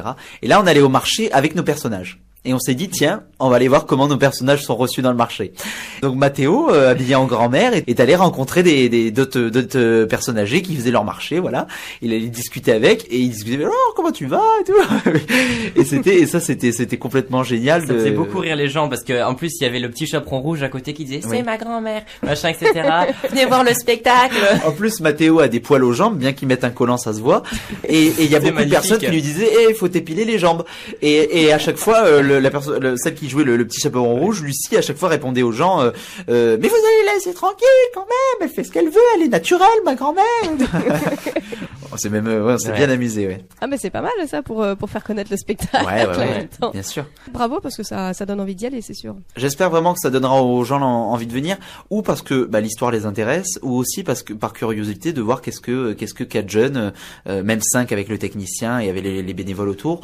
Et là, on allait au marché avec nos personnages. Et on s'est dit, tiens, on va aller voir comment nos personnages sont reçus dans le marché. Donc Mathéo, habillé en grand-mère, est allé rencontrer d'autres personnes âgées qui faisaient leur marché, voilà. Il allait discuter avec, et il discutait, alors, comment tu vas, et tout. C'était complètement génial. Ça faisait beaucoup rire les gens, parce que, en plus, il y avait le petit chaperon rouge à côté qui disait, c'est ma grand-mère, machin, etc. Venez voir le spectacle. En plus, Mathéo a des poils aux jambes, bien qu'il mette un collant, ça se voit. Et il y a beaucoup de personnes qui lui disaient, faut t'épiler les jambes. Et à chaque fois, celle qui jouait le petit chaperon rouge, Lucie, à chaque fois répondait aux gens, mais vous allez la laisser tranquille quand même, elle fait ce qu'elle veut, elle est naturelle, ma grand-mère. On s'est même, on s'est bien amusé, ouais. Ah, mais c'est pas mal, ça, pour faire connaître le spectacle. Ouais, bien sûr. Bravo, parce que ça donne envie d'y aller, c'est sûr. J'espère vraiment que ça donnera aux gens envie de venir, ou parce que, l'histoire les intéresse, ou aussi parce que, par curiosité, de voir qu'est-ce que 4 jeunes, même 5 avec le technicien et avec les bénévoles autour,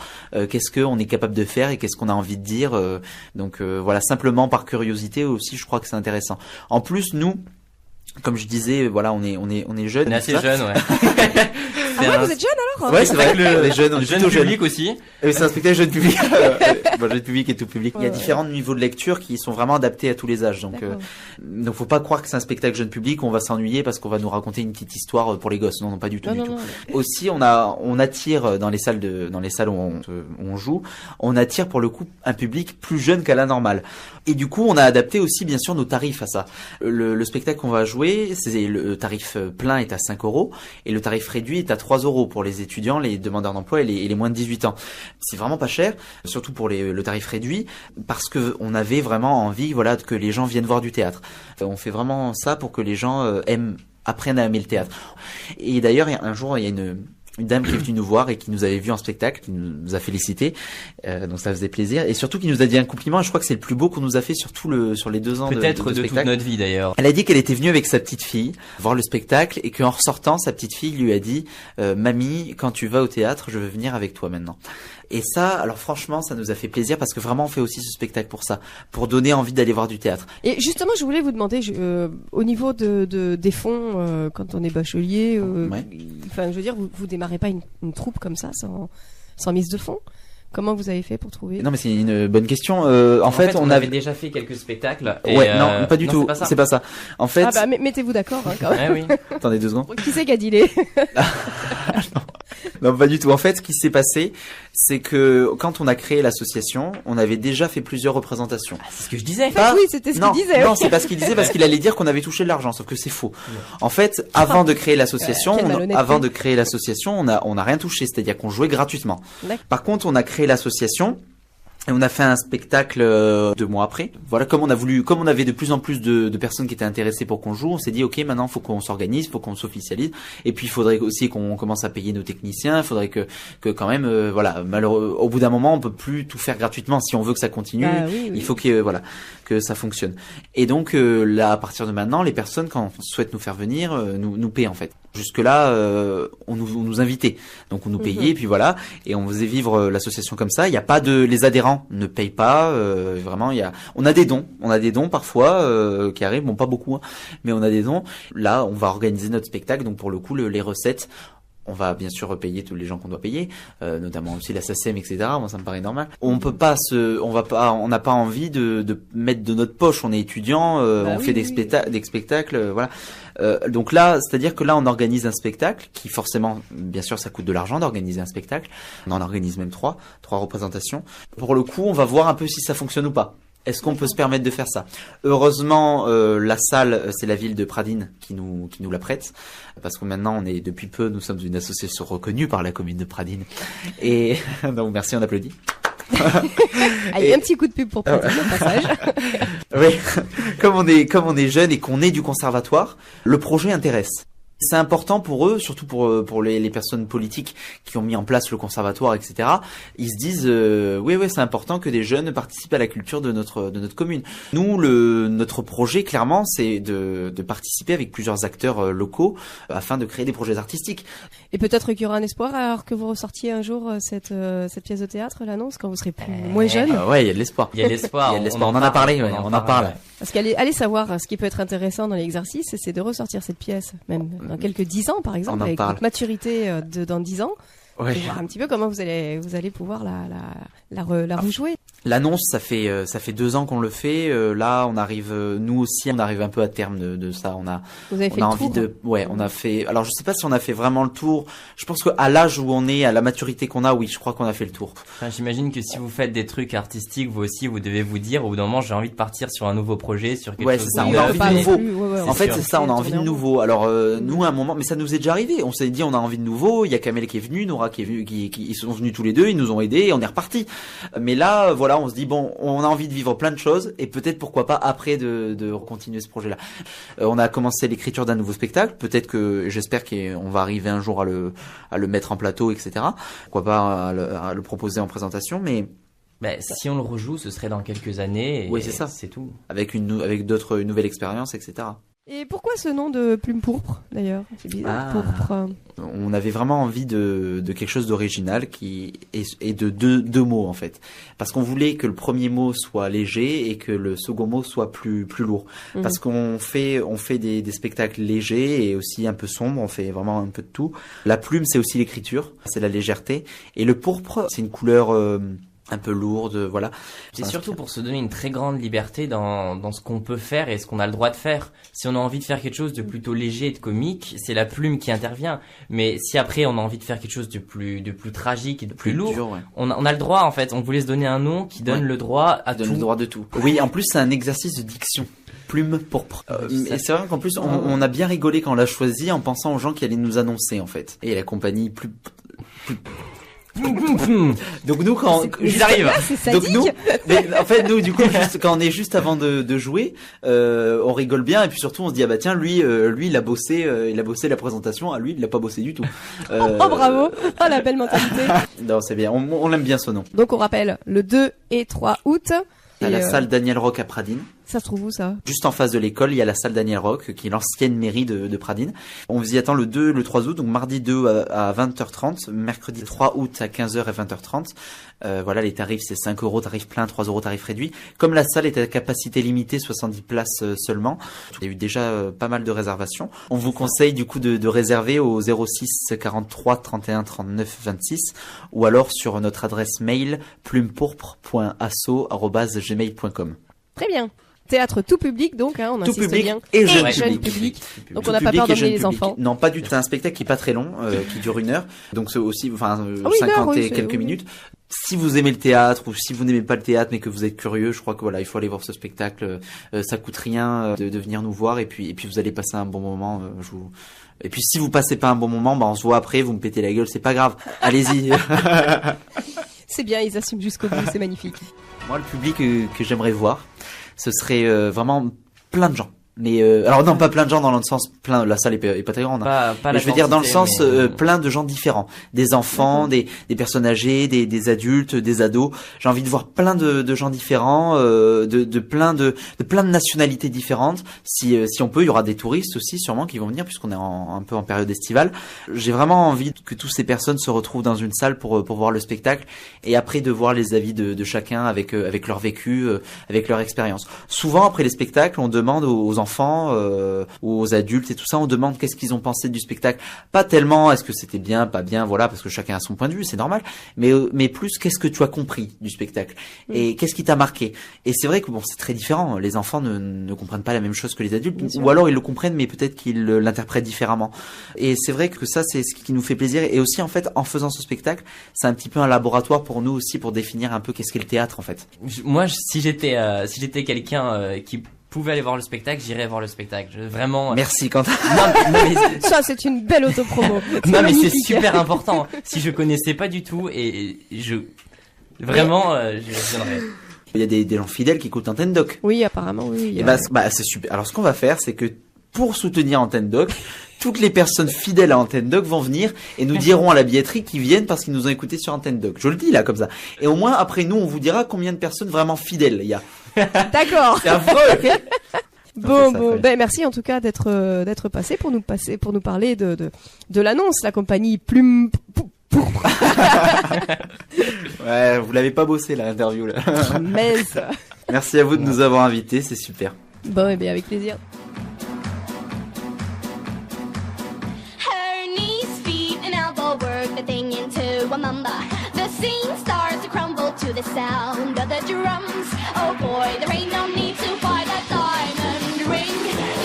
qu'est-ce qu'on est capable de faire et qu'est-ce qu'on a envie de dire. Donc voilà, simplement par curiosité aussi, je crois que c'est intéressant. En plus, nous, comme je disais, voilà, on est jeunes. On est assez jeunes, ouais. Vous êtes jeunes alors? Ouais, c'est vrai. On est jeunes, on est jeune public aussi. C'est un spectacle jeune public. Jeune public et tout public. Il y a différents niveaux de lecture qui sont vraiment adaptés à tous les âges. Donc faut pas croire que c'est un spectacle jeune public, on va s'ennuyer parce qu'on va nous raconter une petite histoire pour les gosses. Non, pas du tout, tout. Aussi, on attire dans les salles où on joue, on attire pour le coup un public plus jeune qu'à la normale. Et du coup, on a adapté aussi, bien sûr, nos tarifs à ça. Le spectacle qu'on va jouer, c'est le tarif plein est à 5 € et le tarif réduit est à 3 € pour les étudiants, les demandeurs d'emploi et les moins de 18 ans. C'est vraiment pas cher, surtout pour le tarif réduit, parce que on avait vraiment envie, voilà, que les gens viennent voir du théâtre. On fait vraiment ça pour que les gens apprennent à aimer le théâtre. Et d'ailleurs, un jour, il y a une dame qui est venue nous voir et qui nous avait vu en spectacle, qui nous a félicité, donc ça faisait plaisir, et surtout qui nous a dit un compliment, et je crois que c'est le plus beau qu'on nous a fait sur les 2 ans peut-être de toute notre vie d'ailleurs. Elle a dit qu'elle était venue avec sa petite fille voir le spectacle, et qu'en ressortant, sa petite fille lui a dit mamie, quand tu vas au théâtre, je veux venir avec toi maintenant. Et ça, alors franchement, ça nous a fait plaisir, parce que vraiment on fait aussi ce spectacle pour ça, pour donner envie d'aller voir du théâtre. Et justement, je voulais vous demander, au niveau des fonds, quand on est bachelier, enfin, je veux dire, vous démarrez pas une troupe comme ça, sans mise de fonds? Comment vous avez fait pour trouver? Non, mais c'est une bonne question. En fait, on avait déjà fait quelques spectacles. Ouais, non, pas du tout. C'est pas ça. En fait. Mettez-vous d'accord, quand même. Oui. Attendez 2 secondes. Qui c'est qui a dealé? Non, pas du tout. En fait, ce qui s'est passé, c'est que quand on a créé l'association, on avait déjà fait plusieurs représentations. C'est ce que je disais. Oui, c'était ce qu'il disait. Non, c'est pas ce qu'il disait, parce qu'il allait dire qu'on avait touché de l'argent, sauf que c'est faux. En fait, avant de créer l'association, on n'a rien touché, c'est-à-dire qu'on jouait gratuitement. Par contre, on a créé l'association. Et on a fait un spectacle 2 mois après. Voilà, comme on avait de plus en plus de personnes qui étaient intéressées pour qu'on joue, on s'est dit ok, maintenant faut qu'on s'organise, faut qu'on s'officialise. Et puis il faudrait aussi qu'on commence à payer nos techniciens. Il faudrait que quand même, malheureux, au bout d'un moment, on peut plus tout faire gratuitement si on veut que ça continue. Il faut que ça fonctionne. Et donc là, à partir de maintenant, les personnes quand on souhaite nous faire venir, nous paient en fait. Jusque-là, on nous invitait, donc on nous payait, et puis voilà, et on faisait vivre l'association comme ça. Il y a pas les adhérents ne payent pas, vraiment. On a des dons parfois qui arrivent, bon pas beaucoup, hein, mais on a des dons. Là, on va organiser notre spectacle, donc pour le coup, les recettes. On va bien sûr payer tous les gens qu'on doit payer, notamment aussi la SACEM, etc. Moi, ça me paraît normal. On n'a pas envie de mettre de notre poche. On est étudiant, on fait des spectacles, voilà. Donc là, c'est-à-dire que là, on organise un spectacle qui forcément, bien sûr, ça coûte de l'argent d'organiser un spectacle. On en organise même 3 représentations. Pour le coup, on va voir un peu si ça fonctionne ou pas. Est-ce qu'on peut se permettre de faire ça? Heureusement, la salle, c'est la ville de Pradines qui nous la prête, parce que maintenant, depuis peu, nous sommes une association reconnue par la commune de Pradines. Et donc, merci, on applaudit. Allez, un petit coup de pub pour Pradines au passage. Oui, comme on est jeune et qu'on est du conservatoire, le projet intéresse. C'est important pour eux, surtout pour les personnes politiques qui ont mis en place le conservatoire, etc. Ils se disent oui, c'est important que des jeunes participent à la culture de notre commune. Nous, notre projet, clairement, c'est de participer avec plusieurs acteurs locaux afin de créer des projets artistiques. Et peut-être qu'il y aura un espoir alors que vous ressortiez un jour cette pièce de théâtre, l'annonce, quand vous serez moins jeune. Ouais, il y a de l'espoir. Il y a de l'espoir. On en a parlé, on en parle. Parce qu'allez savoir, ce qui peut être intéressant dans l'exercice, c'est de ressortir cette pièce, même dans quelques 10 ans, par exemple, avec votre maturité dans 10 ans. Ouais. Voir un petit peu comment vous allez pouvoir la rejouer. L'annonce, ça fait 2 ans qu'on le fait. Là, on arrive, nous aussi, on arrive un peu à terme de ça. Vous avez fait on a le envie tour. on a fait. Alors, je sais pas si on a fait vraiment le tour. Je pense qu'à l'âge où on est, à la maturité qu'on a, oui, je crois qu'on a fait le tour. Enfin, j'imagine que si vous faites des trucs artistiques, vous aussi, vous devez vous dire, au bout d'un moment, j'ai envie de partir sur un nouveau projet, sur quelque chose. C'est ça. Oui, On a envie de nouveau. En fait, sûr. c'est ça. On a envie de nouveau. Alors, nous, à un moment, mais ça nous est déjà arrivé. On s'est dit, on a envie de nouveau. Il y a Kamel qui est venu, Nora qui est venu, ils sont venus tous les deux. Ils nous ont aidés et on est reparti. Mais là, voilà, on se dit bon, on a envie de vivre plein de choses et peut-être pourquoi pas après de continuer ce projet-là. On a commencé l'écriture d'un nouveau spectacle. Peut-être que j'espère qu'on va arriver un jour à le mettre en plateau, etc. Pourquoi pas à le proposer en présentation, mais si on le rejoue, ce serait dans quelques années. Oui, c'est ça. C'est tout. Avec une nouvelle expérience, etc. Et pourquoi ce nom de Plume Pourpre, d'ailleurs? C'est bizarre, pourpre. On avait vraiment envie de quelque chose d'original qui est de deux mots, en fait. Parce qu'on voulait que le premier mot soit léger et que le second mot soit plus lourd. Parce qu'on fait des spectacles légers et aussi un peu sombres. On fait vraiment un peu de tout. La plume, c'est aussi l'écriture. C'est la légèreté. Et le pourpre, c'est une couleur, un peu lourde, voilà. C'est surtout pour se donner une très grande liberté dans ce qu'on peut faire et ce qu'on a le droit de faire. Si on a envie de faire quelque chose de plutôt léger et de comique, c'est la plume qui intervient. Mais si après on a envie de faire quelque chose de plus tragique et de plus lourd, dur, ouais. on a le droit en fait. On voulait se donner un nom qui donne le droit à tout. Donne le droit de tout. Oui, en plus c'est un exercice de diction. Plume pourpre. Et c'est vrai qu'en plus on a bien rigolé quand on l'a choisi en pensant aux gens qui allaient nous annoncer en fait. Et la compagnie plus donc nous quand ils arrivent, donc nous, en fait nous du coup quand on est juste avant de jouer, on rigole bien et puis surtout on se dit ah bah tiens lui il a bossé la présentation, lui il l'a pas bossé du tout. Oh bravo, oh la belle mentalité. Non c'est bien, on l'aime bien ce nom. Donc on rappelle le 2 et 3 août. À la salle Daniel Roch à Pradines. Ça se trouve où ça? Juste en face de l'école, il y a la salle Daniel Roch, qui est l'ancienne mairie de Pradines. On vous y attend le 2, le 3 août, donc mardi 2 à 20h30, mercredi 3 août à 15h et 20h30. Voilà, les tarifs c'est 5 € tarif plein, 3 € tarif réduit. Comme la salle est à capacité limitée, 70 places seulement, il y a eu déjà pas mal de réservations. On vous conseille du coup de réserver au 06 43 31 39 26 ou alors sur notre adresse mail plumepourpre.asso@gmail.com. Très bien. Théâtre tout public donc, hein, on tout insiste public bien. Et jeune public. Donc tout on n'a pas peur public et d'emmener les jeune public. enfants. Non, pas du tout. C'est un spectacle qui est pas très long, qui dure 1 heure. Donc c'est aussi, 50 et quelques minutes. Si vous aimez le théâtre ou si vous n'aimez pas le théâtre mais que vous êtes curieux, je crois que voilà, il faut aller voir ce spectacle. Ça coûte rien de venir nous voir et puis vous allez passer un bon moment. Et puis si vous passez pas un bon moment, on se voit après, vous me pétez la gueule, c'est pas grave. Allez-y. C'est bien, ils assument jusqu'au bout, c'est magnifique. Moi, le public que j'aimerais voir, ce serait vraiment plein de gens. Mais alors non, pas plein de gens dans le sens plein. La salle est pas très grande. Pas mais je veux dire dans le sens plein de gens différents, des enfants, des personnes âgées, des adultes, des ados. J'ai envie de voir plein de gens différents, de plein de nationalités différentes. Si on peut, il y aura des touristes aussi sûrement qui vont venir puisqu'on est un peu en période estivale. J'ai vraiment envie que toutes ces personnes se retrouvent dans une salle pour voir le spectacle et après de voir les avis de chacun avec leur vécu, avec leur expérience. Souvent après les spectacles, on demande aux enfants, aux adultes et tout ça, on demande qu'est-ce qu'ils ont pensé du spectacle. Pas tellement est-ce que c'était bien, pas bien, voilà, parce que chacun a son point de vue, c'est normal. Mais plus qu'est-ce que tu as compris du spectacle et qu'est-ce qui t'a marqué. Et c'est vrai que bon, c'est très différent. Les enfants ne comprennent pas la même chose que les adultes, ou alors ils le comprennent, mais peut-être qu'ils l'interprètent différemment. Et c'est vrai que ça, c'est ce qui nous fait plaisir. Et aussi en fait, en faisant ce spectacle, c'est un petit peu un laboratoire pour nous aussi pour définir un peu qu'est-ce qu'est le théâtre en fait. Moi, si j'étais quelqu'un qui pouvait aller voir le spectacle, j'irais voir le spectacle. Vraiment. Merci Quentin. Ça, c'est une belle autopromo. Non, mais c'est super important. Si je connaissais pas du tout et je viendrais. Il y a des gens fidèles qui écoutent Antenne Doc. Oui, apparemment, oui. Et c'est super. Alors, ce qu'on va faire, c'est que pour soutenir Antenne Doc, toutes les personnes fidèles à Antenne Doc vont venir et nous diront à la billetterie qu'ils viennent parce qu'ils nous ont écoutés sur Antenne Doc. Je le dis là, comme ça. Et au moins, après nous, on vous dira combien de personnes vraiment fidèles il y a. D'accord. C'est affreux. Bon, merci en tout cas d'être passé pour nous parler de l'annonce, la compagnie Plume Pourpre. Ouais, vous l'avez pas bossé l'interview là. Mais merci à vous de nous avoir invités, c'est super. Bon, et bien avec plaisir. Her knees, feet, and elbow work the thing into scene starts to crumble to the sound of the drums. Oh boy, there ain't no need to buy that diamond ring.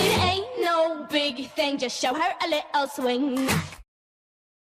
It ain't no big thing, just show her a little swing.